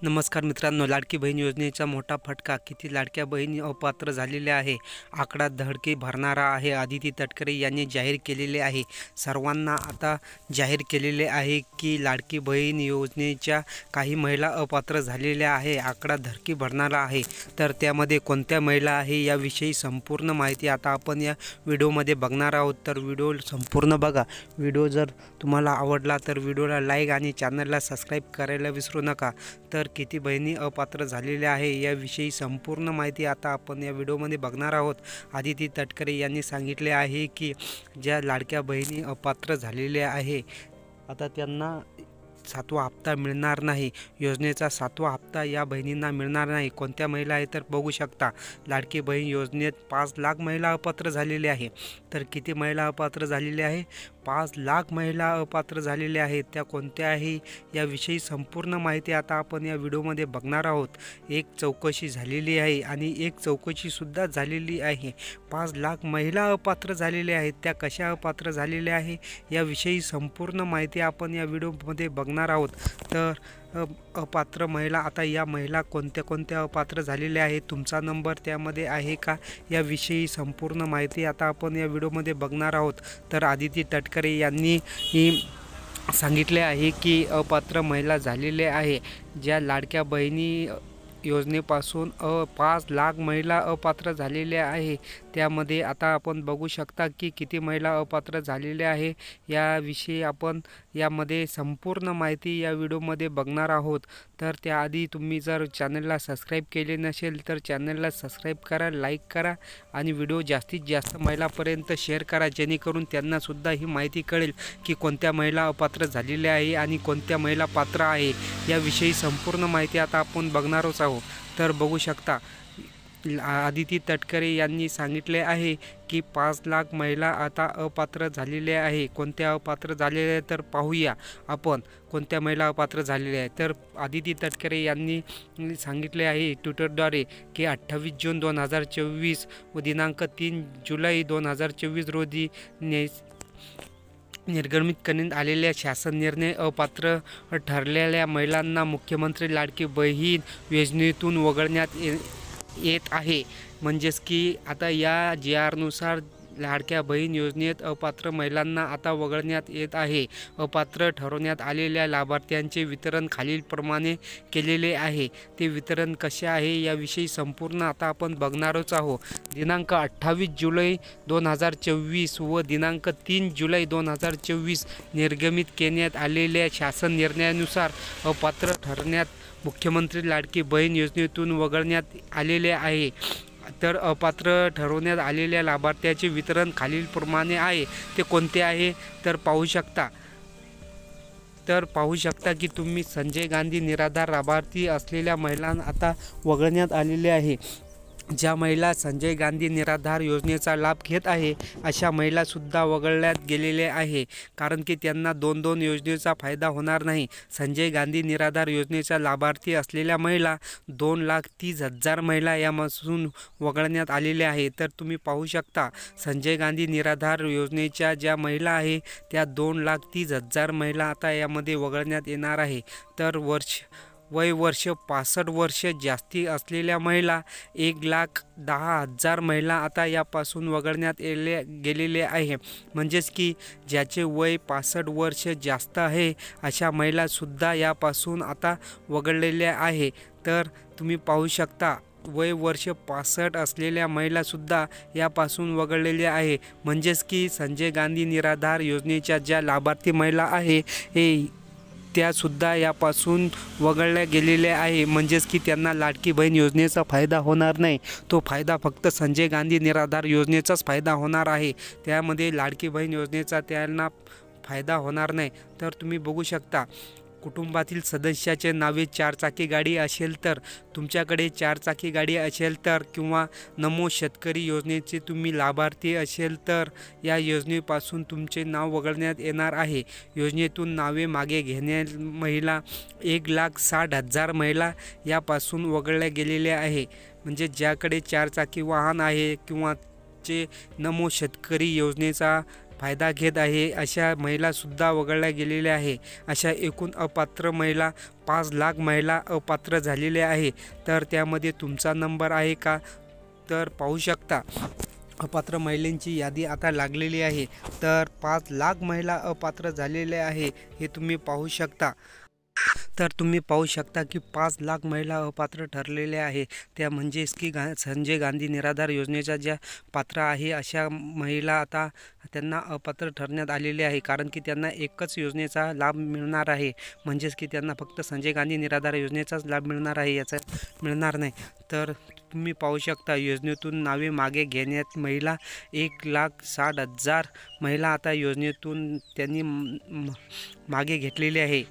नमस्कार मित्रांनो, लाडकी बहीण योजनेचा मोठा फटका. किती लाडक्या बहिणी अपात्र झालेल्या आहे. आकडा धडकी भरणारा आहे. आदिती तटकरे यांनी जाहीर केलेले आहे. सर्वांना आता जाहीर केलेले आहे की लाडकी बहीण योजनेच्या काही महिला अपात्र झालेल्या आहे. आकडा धडकी भरणारा आहे. तर त्यामध्ये कोणत्या महिला आहे याविषयी संपूर्ण माहिती आता आपण या व्हिडिओमध्ये बघणार आहोत. तर व्हिडिओ संपूर्ण बघा. व्हिडिओ जर तुम्हाला आवडला तर व्हिडिओला लाईक आणि चॅनलला सबस्क्राईब करायला विसरू नका. तर किती बहिणी अपात्र झालेल्या आहे याविषयी संपूर्ण माहिती आता आपण या व्हिडिओमध्ये बघणार आहोत. आदिती तटकरे यांनी सांगितले आहे की ज्या लाडक्या बहिणी अपात्र झालेल्या आहे आता त्यांना 7वा हप्ता मिळणार नाही. योजनेचा 7वा हप्ता या बहिणींना मिळणार नाही. कोणत्या महिला आहे तर बघू शकता. लाडकी बहीण योजनेत 5 लाख महिला अपात्र झालेले आहे. तर किती महिला अपात्र झालेल्या आहे? 5 लाख महिला अपात्र झालेल्या आहेत. त्या कोणत्या आहे याविषयी संपूर्ण माहिती आता आपण या व्हिडिओमध्ये बघणार आहोत. एक चौकशी झालेली आहे आणि एक चौकशीसुद्धा झालेली आहे. 5 लाख महिला अपात्र झालेल्या आहेत. त्या कशा अपात्र झालेल्या आहे याविषयी संपूर्ण माहिती आपण या व्हिडिओमध्ये बघणार आहोत. तर अपात्र महिला, आता या महिला कोणत्या कोणत्या अपात्र झालेल्या आहेत, तुमचा नंबर त्यामध्ये आहे का याविषयी संपूर्ण माहिती आता आपण या व्हिडिओमध्ये बघणार आहोत. तर आदिती तटकरे यांनी सांगितले आहे की अपात्र महिला झालेले आहे. ज्या लाडक्या बहिणी योजनेपासून 5 लाख महिला अपात्र झालेल्या आहे. त्यामध्ये आता आपण बघू शकता की किती महिला अपात्र झालेल्या आहे याविषयी आपण यामध्ये संपूर्ण माहिती या व्हिडिओमध्ये बघणार आहोत. तर त्याआधी तुम्ही जर चॅनलला सबस्क्राईब केले नसेल तर चॅनलला सबस्क्राईब करा, लाईक करा आणि व्हिडिओ जास्तीत जास्त महिलांपर्यंत शेअर करा, जेणेकरून त्यांनासुद्धा ही माहिती कळेल की कोणत्या महिला अपात्र झालेल्या आहे आणि कोणत्या महिला पात्र आहे याविषयी संपूर्ण माहिती आता आपण बघणारच आहोत. तर बघू शकता आदिती तटकरे यांनी सांगितले आहे की 5 लाख महिला आता अपात्र झालेल्या आहे. कोणत्या अपात्र झालेल्या आहे तर पाहूया आपण कोणत्या महिला अपात्र झालेल्या आहेत. तर आदिती तटकरे यांनी सांगितले आहे ट्विटरद्वारे की 28 जून 2024 व दिनांक 3 जुलै 2024 रोजी निर्गमित करण्यात आलेल्या शासन निर्णय अपात्र ठरलेल्या महिलांना मुख्यमंत्री लाडकी बहीण योजनेतून वगळण्यात येत आहे. म्हणजेच की आता या JR-नुसार लाडक्या बहीण योजनेत अपात्र महिलांना आता वगळण्यात येत आहे. अपात्र ठरवण्यात आलेल्या लाभार्थ्यांचे वितरण खालीलप्रमाणे केलेले आहे. ते वितरण कसे आहे याविषयी संपूर्ण आता आपण बघणारच आहोत. दिनांक 28 जुलै 2024 व दिनांक 3 जुलै 2024 निर्गमित करण्यात आलेल्या शासन निर्णयानुसार अपात्र ठरण्यात मुख्यमंत्री लाडकी बहीण योजनेतून वगळण्यात आलेले आहे. तर अपात्र ठरवण्यात आलेल्या लाभार्थ्याचे वितरण खालीलप्रमाणे आहे. ते कोणते आहे तर पाहू शकता की तुम्ही संजय गांधी निराधार लाभार्थी असलेल्या महिलांना आता वगळण्यात आलेले आहे. ज्या महिला संजय गांधी निराधार योजनेचा लाभ घेत आहे अशा महिलासुद्धा वगळण्यात गेलेल्या आहे. कारण की त्यांना दोन योजनेचा फायदा होणार नाही. संजय गांधी निराधार योजनेचा लाभार्थी असलेल्या महिला 2,30,000 महिला यापासून वगळण्यात आलेल्या आहे. तर तुम्ही पाहू शकता संजय गांधी निराधार योजनेच्या ज्या महिला आहे त्या 2,30,000 महिला आता यामध्ये वगळण्यात येणार आहे. तर वय वर्ष 65 वर्ष जास्ती असलेल्या महिला 1,10,000 महिला आता यापासून वगळण्यात गेलेले आहे. म्हणजेच की ज्याचे वय 65 वर्ष जास्त आहे अशा महिलासुद्धा यापासून आता वगळलेल्या आहे. तर तुम्ही पाहू शकता वय वर्ष 65 असलेल्या महिलासुद्धा यापासून वगळलेल्या आहे. म्हणजेच की संजय गांधी निराधार योजनेच्या ज्या लाभार्थी महिला आहे त्यासुद्धा यापासून वगळल्या गेलेल्या आहे. म्हणजेच की त्यांना लाडकी बहीण योजनेचा फायदा होणार नाही. तो फायदा फक्त संजय गांधी निराधार योजनेचाच फायदा होणार आहे. त्यामध्ये लाडकी बहीण योजनेचा त्यांना फायदा होणार नाही. तर तुम्ही बघू शकता कुटुंबातील सदस्याचे नावे 4 चाकी गाडी असेल तर तुमच्याकडे 4 चाकी गाडी असेल तर किंवा नमो शेतकरी योजनेचे तुम्ही लाभार्थी असेल तर या योजनेपासून तुमचे नाव वगळण्यात येणार आहे. योजनेतून नावे मागे घेण्या महिला 1,60,000 महिला यापासून वगळल्या गेलेल्या आहे. म्हणजे ज्याकडे 4 चाकी वाहन आहे किंवा जे नमो शेतकरी योजनेचा फायदा घेत आहे अशा महिलासुद्धा वगळल्या गेलेल्या आहे. अशा एकूण अपात्र महिला 5 लाख महिला अपात्र झालेल्या आहे. तर त्यामध्ये तुमचा नंबर आहे का? तर पाहू शकता अपात्र महिलांची यादी आता लागलेली आहे. तर 5 लाख महिला अपात्र झालेल्या आहे हे तुम्ही पाहू शकता. तर तुम्ही पाहू शकता की 5 लाख महिला अपात्र ठरलेल्या आहे. त्या म्हणजेच की संजय गांधी निराधार योजनेच्या ज्या पात्र आहे अशा महिला आता त्यांना अपात्र ठरण्यात आलेले आहे. कारण की त्यांना एकच योजनेचा लाभ मिळणार आहे. म्हणजेच की त्यांना फक्त संजय गांधी निराधार योजनेचाच लाभ मिळणार आहे, याचा मिळणार नाही. तर तुम्ही पाहू शकता योजनेतून नावे मागे घेण्यात महिला 1,60,000 महिला आता योजनेतून त्यांनी मागे घेतलेली आहे.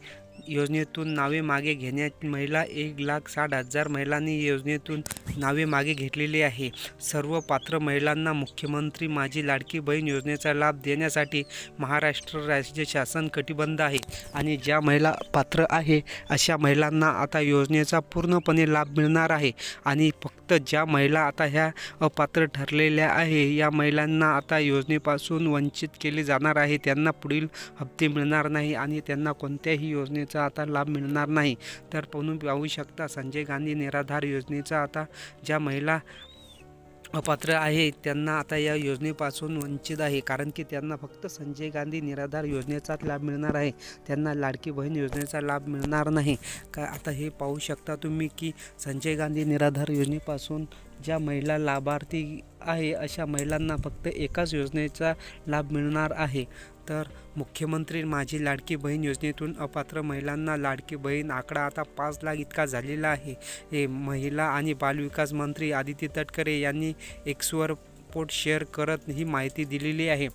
योजनेतून नावे मागे घेण्यात महिला 1,60,000 महिलांनी योजनेतून नावे मागे घेतलेली आहे. सर्व पात्र महिलांना मुख्यमंत्री माझी लाडकी बहीण योजनेचा लाभ देण्यासाठी महाराष्ट्र राज्य शासन कटिबद्ध आहे. आणि ज्या महिला पात्र आहे अशा महिलांना आता योजनेचा पूर्णपणे लाभ मिळणार आहे. आणि फक्त ज्या महिला आता ह्या अपात्र ठरलेल्या आहे या महिलांना आता योजनेपासून वंचित केले जाणार आहे. त्यांना पुढील हप्ते मिळणार नाही आणि त्यांना कोणत्याही योजनेचा आता लाभ मिळणार नाही. तर पाहू शकता संजय गांधी निराधार योजनेचा आता ज्या महिला अपात्र आहे त्यांना आता या योजनेपासून वंचित आहे. कारण की त्यांना फक्त संजय गांधी निराधार योजनेचाच लाभ मिळणार आहे. त्यांना लाडकी बहीण योजनेचा लाभ मिळणार नाही. का आता हे पाहू शकता तुम्ही की संजय गांधी निराधार योजनेपासून ज्या महिला लाभार्थी आहे अशा महिलांना फक्त एकाच योजनेचा लाभ मिळणार आहे. तर मुख्यमंत्री माझी लाडकी बहीण योजनेतून अपात्र महिलांना लाडकी बहीण आकडा आता 5 लाख इतका झालेला आहे. हे महिला आणि बालविकास मंत्री आदिती तटकरे यांनी एक्सवर पोस्ट शेअर करत ही माहिती दिलेली आहे.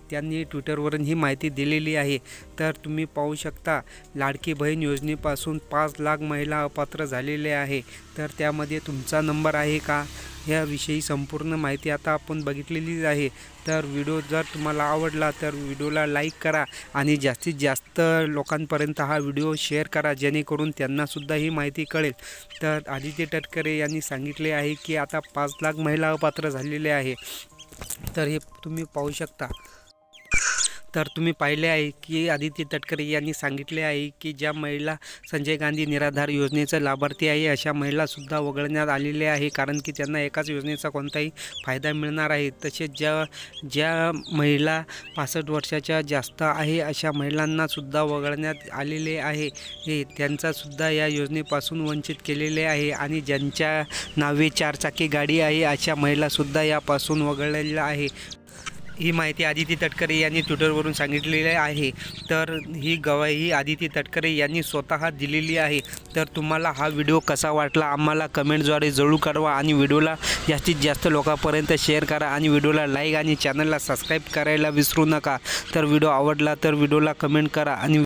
त्यांनी ट्विटरवरून ही माहिती दिलेली आहे. तर तुम्ही पाहू शकता लाडकी बहीण योजनेपासून 5 लाख महिला अपात्र झालेले आहे. तर त्यामध्ये तुमचा नंबर आहे का? याविषयी संपूर्ण माहिती आता आपण बघितलेली आहे. तर व्हिडिओ जर तुम्हाला आवडला तर व्हिडिओला लाईक करा आणि जास्तीत जास्त लोकांपर्यंत हा व्हिडिओ शेअर करा जेणेकरून त्यांनासुद्धा ही माहिती कळेल. तर आदिती तटकरे यांनी सांगितले आहे की आता 5 लाख महिला अपात्र झालेले आहे. तर हे तुम्ही पाहू शकता. तर तुम्ही पाहिले आहे की आदिती तटकरे यांनी सांगितले आहे की ज्या महिला संजय गांधी निराधार योजनेचा लाभार्थी आहे अशा महिलासुद्धा वगळण्यात आलेल्या आहे. कारण की त्यांना एकाच योजनेचा कोणताही फायदा मिळणार आहे. तसेच ज्या महिला 65 वर्षाच्या जास्त आहे अशा महिलांनासुद्धा वगळण्यात आलेले आहे. हे त्यांचासुद्धा या योजनेपासून वंचित केलेले आहे. आणि ज्यांच्या नावे 4 चाकी गाडी आहे अशा महिलासुद्धा यापासून वगळलेल्या आहे. ही माहिती आदिती तटकरे यांनी ट्विटरवरून सांगितलेली आहे. तर ही गवाही आदिती तटकरे यांनी स्वतः दिलेली आहे. तर तुम्हाला हा व्हिडिओ कसा वाटला आम्हाला कमेंटद्वारे जरूर कळवा आणि व्हिडिओला जास्तीत जास्त लोकांपर्यंत शेअर करा आणि व्हिडिओला लाईक आणि चॅनलला सबस्क्राईब करायला विसरू नका. तर व्हिडिओ आवडला तर व्हिडिओला कमेंट करा आणि